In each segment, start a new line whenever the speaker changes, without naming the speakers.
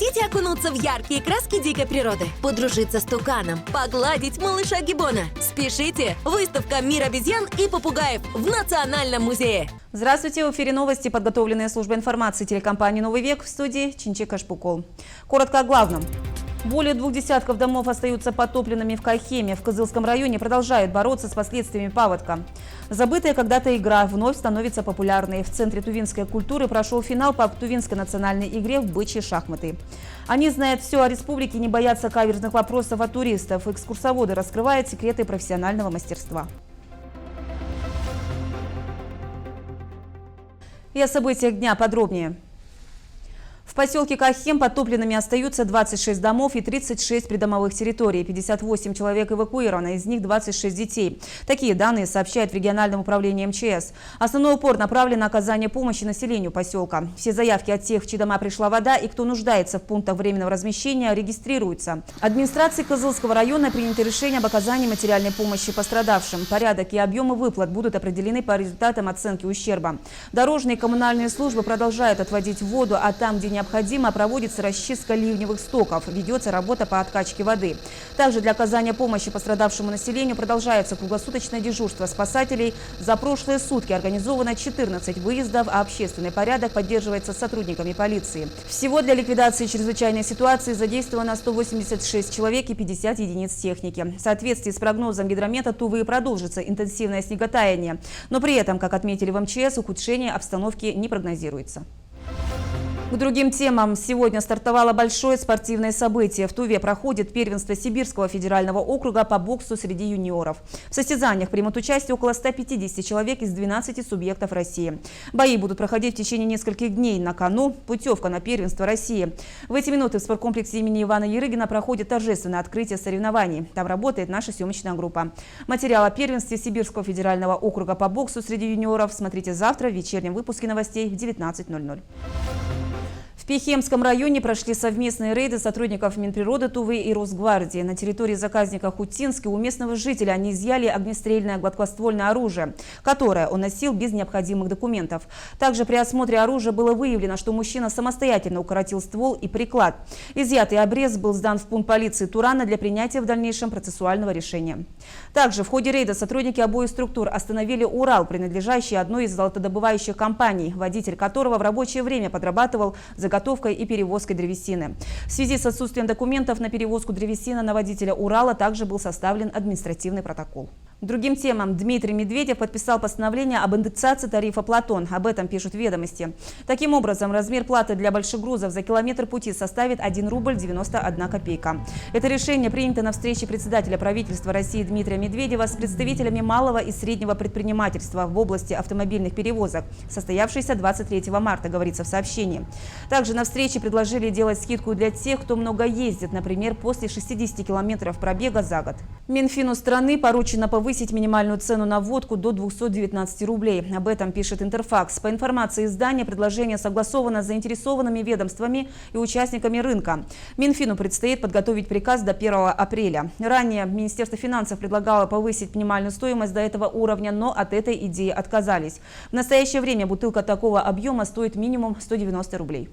Хотите окунуться в яркие краски дикой природы? Подружиться с туканом? Погладить малыша Гиббона? Спешите! Выставка «Мир обезьян и попугаев» в Национальном музее.
Здравствуйте! В эфире новости, подготовленные службой информации телекомпании «Новый век», в студии Чинчик Ашпукол. Коротко о главном. Более 2 десятков домов остаются потопленными в Кайхеме. В Кызылском районе продолжают бороться с последствиями паводка. Забытая когда-то игра вновь становится популярной. В Центре тувинской культуры прошел финал по тувинской национальной игре в бычьи шахматы. Они знают все о республике и не боятся каверзных вопросов от туристов. Экскурсоводы раскрывают секреты профессионального мастерства. И о событиях дня подробнее. В поселке Кайхем потопленными остаются 26 домов и 36 придомовых территорий. 58 человек эвакуировано, из них 26 детей. Такие данные сообщают в региональном управлении МЧС. Основной упор направлен на оказание помощи населению поселка. Все заявки от тех, в чьи дома пришла вода и кто нуждается в пунктах временного размещения, регистрируются. Администрацией Кызылского района принято решение об оказании материальной помощи пострадавшим. Порядок и объемы выплат будут определены по результатам оценки ущерба. Дорожные и коммунальные службы продолжают отводить воду, а там, где необходимо, проводится расчистка ливневых стоков, ведется работа по откачке воды. Также для оказания помощи пострадавшему населению продолжается круглосуточное дежурство спасателей. За прошлые сутки организовано 14 выездов, а общественный порядок поддерживается сотрудниками полиции. Всего для ликвидации чрезвычайной ситуации задействовано 186 человек и 50 единиц техники. В соответствии с прогнозом гидромета Тувы продолжится интенсивное снеготаяние, но при этом, как отметили в МЧС, ухудшение обстановки не прогнозируется. К другим темам. Сегодня стартовало большое спортивное событие. В Туве проходит первенство Сибирского федерального округа по боксу среди юниоров. В состязаниях примут участие около 150 человек из 12 субъектов России. Бои будут проходить в течение нескольких дней. На кону путевка на первенство России. В эти минуты в спорткомплексе имени Ивана Ярыгина проходит торжественное открытие соревнований. Там работает наша съемочная группа. Материал о первенстве Сибирского федерального округа по боксу среди юниоров смотрите завтра в вечернем выпуске новостей в 19:00. В Пихемском районе прошли совместные рейды сотрудников Минприроды Тувы и Росгвардии. На территории заказника Хутинска у местного жителя они изъяли огнестрельное гладкоствольное оружие, которое он носил без необходимых документов. Также при осмотре оружия было выявлено, что мужчина самостоятельно укоротил ствол и приклад. Изъятый обрез был сдан в пункт полиции Турана для принятия в дальнейшем процессуального решения. Также в ходе рейда сотрудники обоих структур остановили Урал, принадлежащий одной из золотодобывающих компаний, водитель которого в рабочее время подрабатывал заготовкой и перевозкой древесины. В связи с отсутствием документов на перевозку древесины на водителя Урала также был составлен административный протокол. К другим темам. Дмитрий Медведев подписал постановление об индексации тарифа «Платон». Об этом пишут «Ведомости». Таким образом, размер платы для больших грузов за километр пути составит 1 рубль 91 копейка. Это решение принято на встрече председателя правительства России Дмитрия Медведева с представителями малого и среднего предпринимательства в области автомобильных перевозок, состоявшейся 23 марта, говорится в сообщении. Также на встрече предложили делать скидку для тех, кто много ездит, например, после 60 километров пробега за год. Минфину страны поручено повысить минимальную цену на водку до 219 рублей. Об этом пишет Интерфакс. По информации издания, предложение согласовано с заинтересованными ведомствами и участниками рынка. Минфину предстоит подготовить приказ до 1 апреля. Ранее Министерство финансов предлагало повысить минимальную стоимость до этого уровня, но от этой идеи отказались. В настоящее время бутылка такого объема стоит минимум 190 рублей.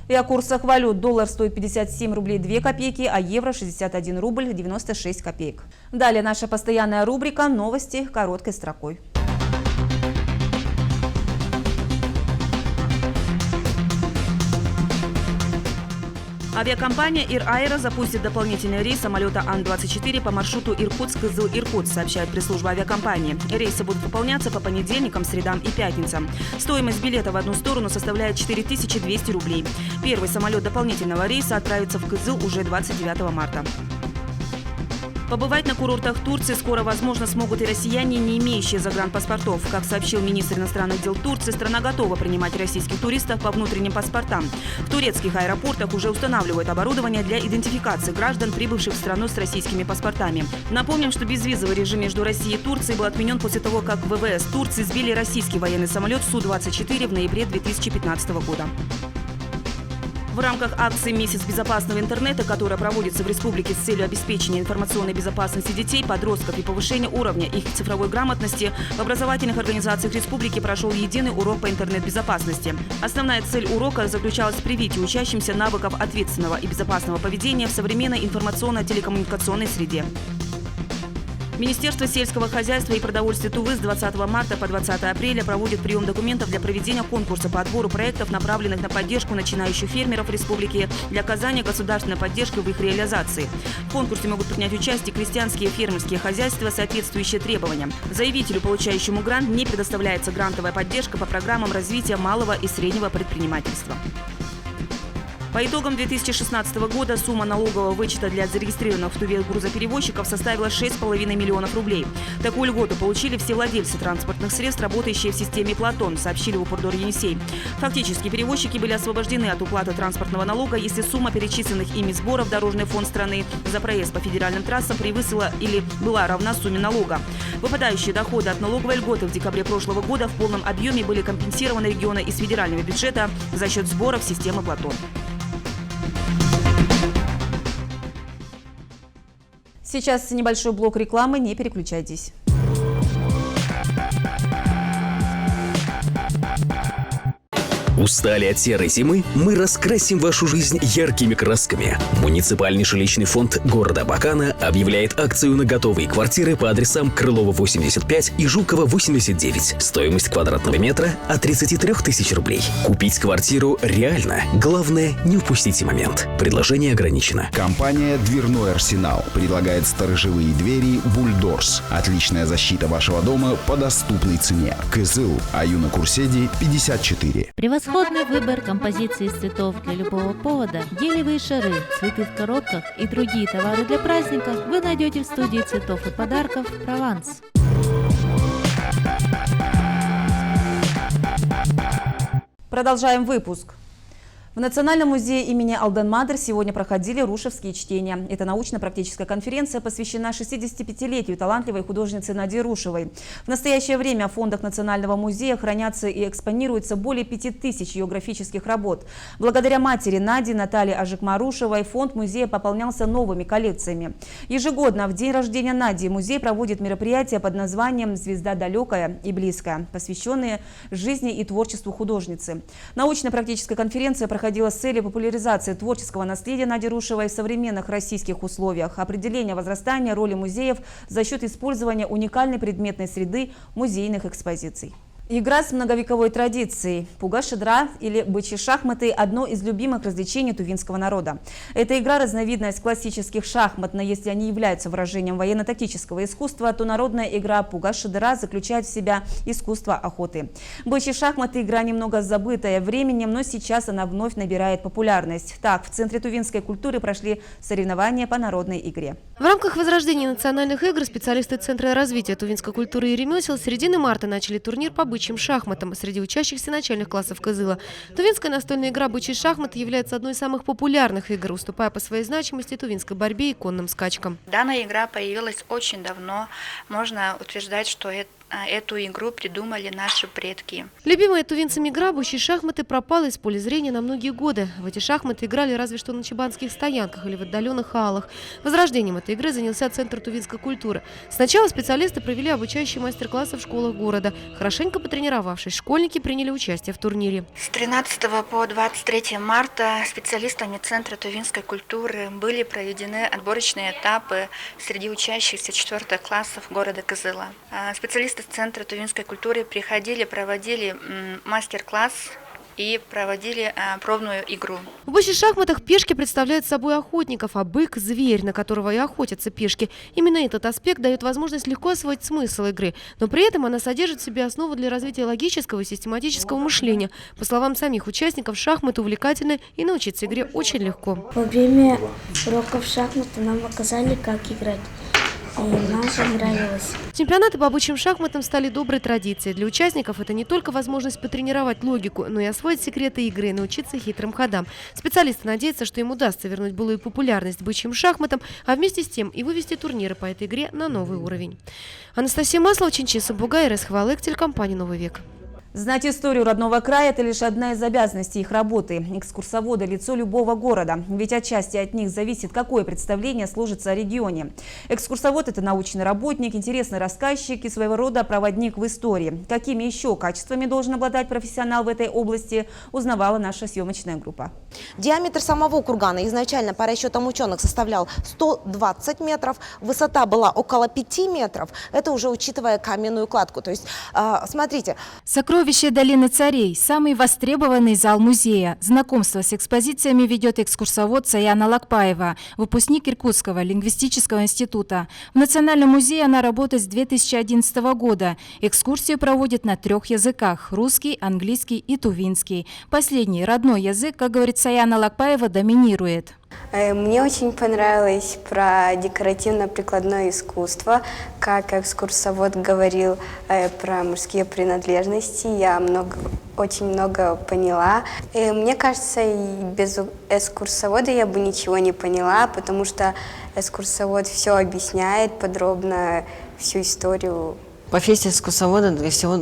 И о курсах валют. Доллар стоит 57 рублей 2 копейки, а евро 61 рубль 96 копеек. Далее наша постоянная рубрика «Новости короткой строкой». Авиакомпания Ир Аэро запустит дополнительный рейс самолета Ан-24 по маршруту Иркутск-Кызыл-Иркутск, сообщает пресс-служба авиакомпании. Рейсы будут выполняться по понедельникам, средам и пятницам. Стоимость билета в одну сторону составляет 4200 рублей. Первый самолет дополнительного рейса отправится в Кызыл уже 29 марта. Побывать на курортах Турции скоро, возможно, смогут и россияне, не имеющие загранпаспортов. Как сообщил министр иностранных дел Турции, страна готова принимать российских туристов по внутренним паспортам. В турецких аэропортах уже устанавливают оборудование для идентификации граждан, прибывших в страну с российскими паспортами. Напомним, что безвизовый режим между Россией и Турцией был отменен после того, как ВВС Турции сбили российский военный самолет Су-24 в ноябре 2015 года. В рамках акции «Месяц безопасного интернета», которая проводится в республике с целью обеспечения информационной безопасности детей, подростков и повышения уровня их цифровой грамотности, в образовательных организациях республики прошел единый урок по интернет-безопасности. Основная цель урока заключалась в привитии учащимся навыков ответственного и безопасного поведения в современной информационно-телекоммуникационной среде. Министерство сельского хозяйства и продовольствия Тувы с 20 марта по 20 апреля проводит прием документов для проведения конкурса по отбору проектов, направленных на поддержку начинающих фермеров республики для оказания государственной поддержки в их реализации. В конкурсе могут принять участие крестьянские и фермерские хозяйства, соответствующие требованиям. Заявителю, получающему грант, не предоставляется грантовая поддержка по программам развития малого и среднего предпринимательства. По итогам 2016 года сумма налогового вычета для зарегистрированных в Туве грузоперевозчиков составила 6,5 миллионов рублей. Такую льготу получили все владельцы транспортных средств, работающие в системе «Платон», сообщили в Упордор-Енисей. Фактически перевозчики были освобождены от уплаты транспортного налога, если сумма перечисленных ими сборов в Дорожный фонд страны за проезд по федеральным трассам превысила или была равна сумме налога. Выпадающие доходы от налоговой льготы в декабре прошлого года в полном объеме были компенсированы региона из федерального бюджета за счет сборов системы «Платон». Сейчас небольшой блок рекламы, не переключайтесь.
Устали от серой зимы? Мы раскрасим вашу жизнь яркими красками. Муниципальный жилищный фонд города Абакана объявляет акцию на готовые квартиры по адресам Крылова 85 и Жукова 89. Стоимость квадратного метра от 33 тысяч рублей. Купить квартиру реально. Главное, не упустите момент. Предложение ограничено.
Компания «Дверной арсенал» предлагает сторожевые двери «Бульдорс». Отличная защита вашего дома по доступной цене. КЗУ Аюна Курседи, 54.
Превосходный выбор композиции из цветов для любого повода, гелевые шары, цветы в коробках и другие товары для праздников вы найдете в студии цветов и подарков «Прованс».
Продолжаем выпуск. В Национальном музее имени Алдан-Мадр сегодня проходили рушевские чтения. Эта научно-практическая конференция посвящена 65-летию талантливой художницы Нади Рушевой. В настоящее время в фондах Национального музея хранятся и экспонируются более 5000 ее графических работ. Благодаря матери Нади, Наталье Ажикмарушевой, фонд музея пополнялся новыми коллекциями. Ежегодно в день рождения Нади музей проводит мероприятия под названием «Звезда далекая и близкая», посвященные жизни и творчеству художницы. Научно-практическая конференция проходила с целью популяризации творческого наследия Нади Рушевой в современных российских условиях, определения возрастания роли музеев за счет использования уникальной предметной среды музейных экспозиций. Игра с многовековой традицией. Пуга-шедра или бычьи шахматы – одно из любимых развлечений тувинского народа. Эта игра – разновидность классических шахмат, но если они являются выражением военно-тактического искусства, то народная игра пуга-шедра заключает в себя искусство охоты. Бычьи шахматы – игра немного забытая временем, но сейчас она вновь набирает популярность. Так, в Центре тувинской культуры прошли соревнования по народной игре.
В рамках возрождения национальных игр специалисты Центра развития тувинской культуры и ремесел с середины марта начали турнир по бычьим шахматам среди учащихся начальных классов КЗыЛа. Тувинская настольная игра «Бычьи шахматы» является одной из самых популярных игр, уступая по своей значимости тувинской борьбе и конным скачкам.
Данная игра появилась очень давно. Можно утверждать, что эту игру придумали наши предки.
Любимая тувинцами игра «Бычьи шахматы» пропала из поля зрения на многие годы. В эти шахматы играли разве что на чебанских стоянках или в отдаленных аалах. Возрождением этой игры занялся Центр тувинской культуры. Сначала специалисты провели обучающие мастер-классы в школах города. Хорошенько потренировавшись, школьники приняли участие в турнире.
С 13 по 23 марта специалистами Центра тувинской культуры были проведены отборочные этапы среди учащихся 4 классов города КЗыЛа. Специалисты Центра тувинской культуры приходили, проводили мастер-класс и проводили пробную игру.
В бычьих шахматах пешки представляют собой охотников, а бык – зверь, на которого и охотятся пешки. Именно этот аспект дает возможность легко освоить смысл игры, но при этом она содержит в себе основу для развития логического и систематического мышления. По словам самих участников, шахматы увлекательны и научиться игре очень легко.
Во время уроков шахматы нам показали, как играть. И нам понравилось.
Чемпионаты по бычьим шахматам стали доброй традицией. Для участников это не только возможность потренировать логику, но и освоить секреты игры и научиться хитрым ходам. Специалисты надеются, что им удастся вернуть былую популярность бычьим шахматам, а вместе с тем и вывести турниры по этой игре на новый уровень. Анастасия Маслова, Чинчи Сабугай, РС Хвалык, телекомпания «Новый век».
Знать историю родного края – это лишь одна из обязанностей их работы. Экскурсоводы – лицо любого города. Ведь отчасти от них зависит, какое представление сложится о регионе. Экскурсовод – это научный работник, интересный рассказчик и своего рода проводник в истории. Какими еще качествами должен обладать профессионал в этой области, узнавала наша съемочная группа.
Диаметр самого кургана изначально по расчетам ученых составлял 120 метров, высота была около 5 метров. Это уже учитывая каменную кладку. То есть, смотрите.
Сокровище долины царей – самый востребованный зал музея. Знакомство с экспозициями ведет экскурсовод Саяна Лакпаева, выпускник Иркутского лингвистического института. В Национальном музее она работает с 2011 года. Экскурсию проводит на 3 языках – русский, английский и тувинский. Последний, родной язык, как говорит Саяна Лакпаева, доминирует.
Мне очень понравилось про декоративно-прикладное искусство, как экскурсовод говорил про мужские принадлежности. Я очень много поняла. Мне кажется, и без экскурсовода я бы ничего не поняла, потому что экскурсовод все объясняет подробно, всю историю.
Профессия экскурсовода для всего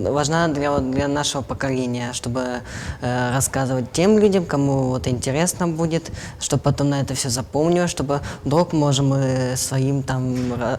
важна для нашего поколения, чтобы рассказывать тем людям, кому интересно будет, чтобы потом на это все запомнилось, чтобы вдруг можем своим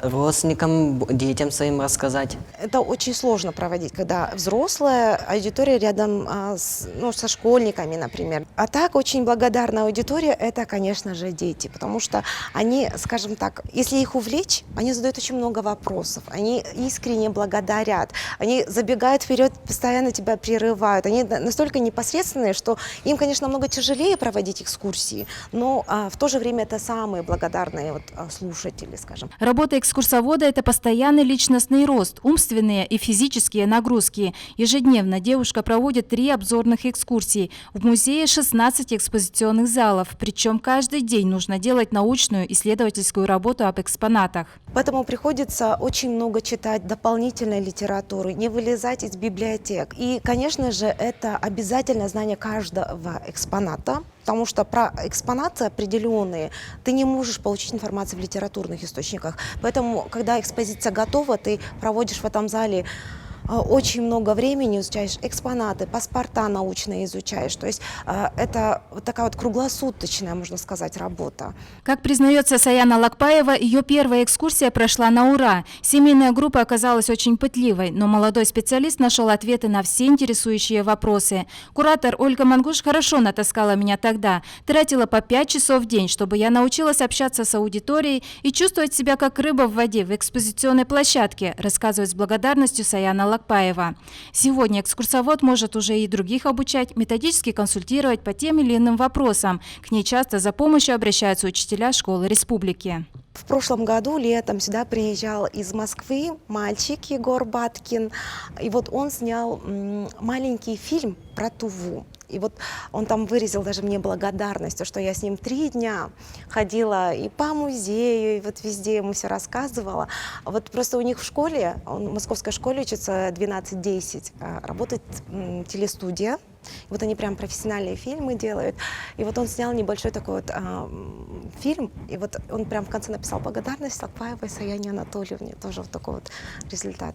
родственникам, детям своим рассказать.
Это очень сложно проводить, когда взрослая аудитория рядом со школьниками, например. А так очень благодарная аудитория – это, конечно же, дети, потому что они, скажем так, если их увлечь, они задают очень много вопросов, они искренне благодарят, они забегают вперед, постоянно тебя прерывают. Они настолько непосредственные, что им, конечно, намного тяжелее проводить экскурсии, но в то же время это самые благодарные слушатели, скажем.
Работа экскурсовода – это постоянный личностный рост, умственные и физические нагрузки. Ежедневно девушка проводит 3 обзорных экскурсии. В музее 16 экспозиционных залов, причем каждый день нужно делать научную исследовательскую работу об экспонатах.
Поэтому приходится очень много читать дополнительной литературы, не вылезать из библиотек. И, конечно же, это обязательное знание каждого экспоната, потому что про экспонаты определенные ты не можешь получить информацию в литературных источниках. Поэтому, когда экспозиция готова, ты проводишь в этом зале очень много времени, изучаешь экспонаты, паспорта научные изучаешь. То есть это такая круглосуточная, можно сказать, работа.
Как признается Саяна Лакпаева, ее первая экскурсия прошла на ура. Семейная группа оказалась очень пытливой, но молодой специалист нашел ответы на все интересующие вопросы. Куратор Ольга Мангуш хорошо натаскала меня тогда. Тратила по 5 часов в день, чтобы я научилась общаться с аудиторией и чувствовать себя как рыба в воде в экспозиционной площадке, рассказывает с благодарностью Саяна Лакпаева. Сегодня экскурсовод может уже и других обучать, методически консультировать по тем или иным вопросам. К ней часто за помощью обращаются учителя школы республики.
В прошлом году летом сюда приезжал из Москвы мальчик Егор Баткин. И он снял маленький фильм про Туву. И он там выразил даже мне благодарность, что я с ним 3 дня ходила и по музею, и везде ему все рассказывала. Просто у них в школе, он в московской школе учится 12-10, работает телестудия. Они прям профессиональные фильмы делают. И он снял небольшой такой фильм, и он прям в конце написал благодарность Лакпаевой Саяне Анатольевне. Тоже такой результат.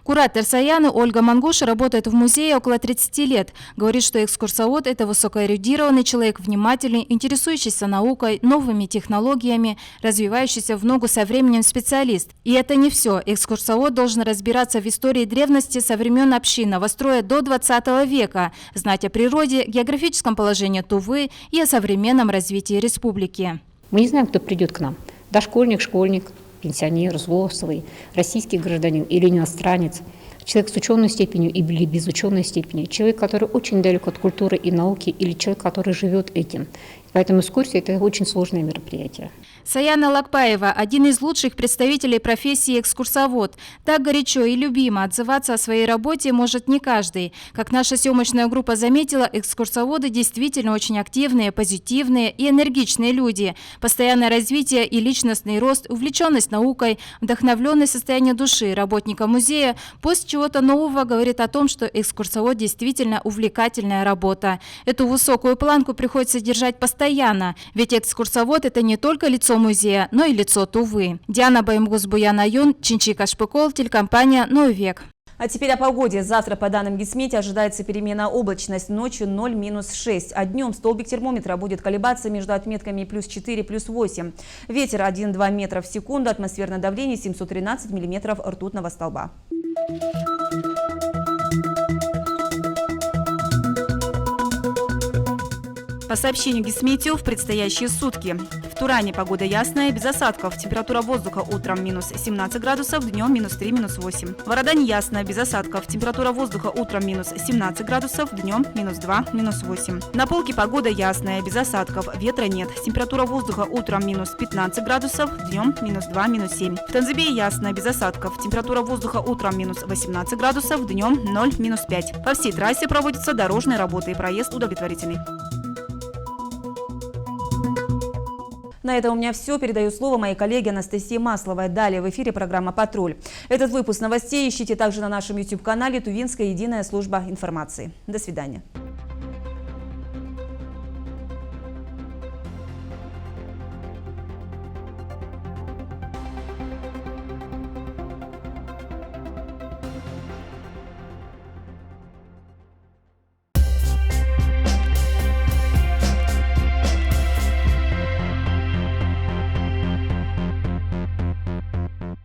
Куратор Саяны Ольга Мангуш работает в музее около 30 лет. Говорит, что экскурсовод – это высокоэрудированный человек, внимательный, интересующийся наукой, новыми технологиями, развивающийся в ногу со временем специалист. И это не все. Экскурсовод должен разбираться в истории древности со времен общинного строя до 20 века, знать о природе, географическом положении Тувы и о современном развитии республики.
Мы не знаем, кто придет к нам. Дошкольник, школьник, пенсионер, взрослый, российский гражданин или иностранец, человек с ученой степенью или без ученой степени, человек, который очень далек от культуры и науки, или человек, который живет этим. Поэтому экскурсия – это очень сложное мероприятие.
Саяна Лакпаева – один из лучших представителей профессии экскурсовод. Так горячо и любимо отзываться о своей работе может не каждый. Как наша съемочная группа заметила, экскурсоводы действительно очень активные, позитивные и энергичные люди. Постоянное развитие и личностный рост, увлеченность наукой, вдохновленное состояние души работника музея после чего-то нового говорит о том, что экскурсовод действительно увлекательная работа. Эту высокую планку приходится держать постоянно, ведь экскурсовод – это не только лицо музея, но и лицо Тувы. Диана Баймгус, Буян Аюн, Чинчик Ашпыкол, телекомпания «Новый век».
А теперь о погоде. Завтра, по данным Гисмете, ожидается переменная облачность. Ночью 0–6. А днем столбик термометра будет колебаться между отметками +4, +8. Ветер 1–2 метра в секунду. Атмосферное давление 713 миллиметров ртутного столба. По сообщению Гисметео, в предстоящие сутки. В Туране погода ясная, без осадков. Температура воздуха утром -17 градусов, днем -3, -8. В Арадане ясно, без осадков. Температура воздуха утром -17 градусов, днем -2, -8. На Полке погода ясная, без осадков. Ветра нет. Температура воздуха утром -15 градусов, днем -2, -7. В Танзибе ясно, без осадков. Температура воздуха утром -18 градусов, днем 0, -5. По всей трассе проводятся дорожные работы и проезд удовлетворительный. На этом у меня все. Передаю слово моей коллеге Анастасии Масловой. Далее в эфире программа «Патруль». Этот выпуск новостей ищите также на нашем YouTube-канале «Тувинская единая служба информации». До свидания.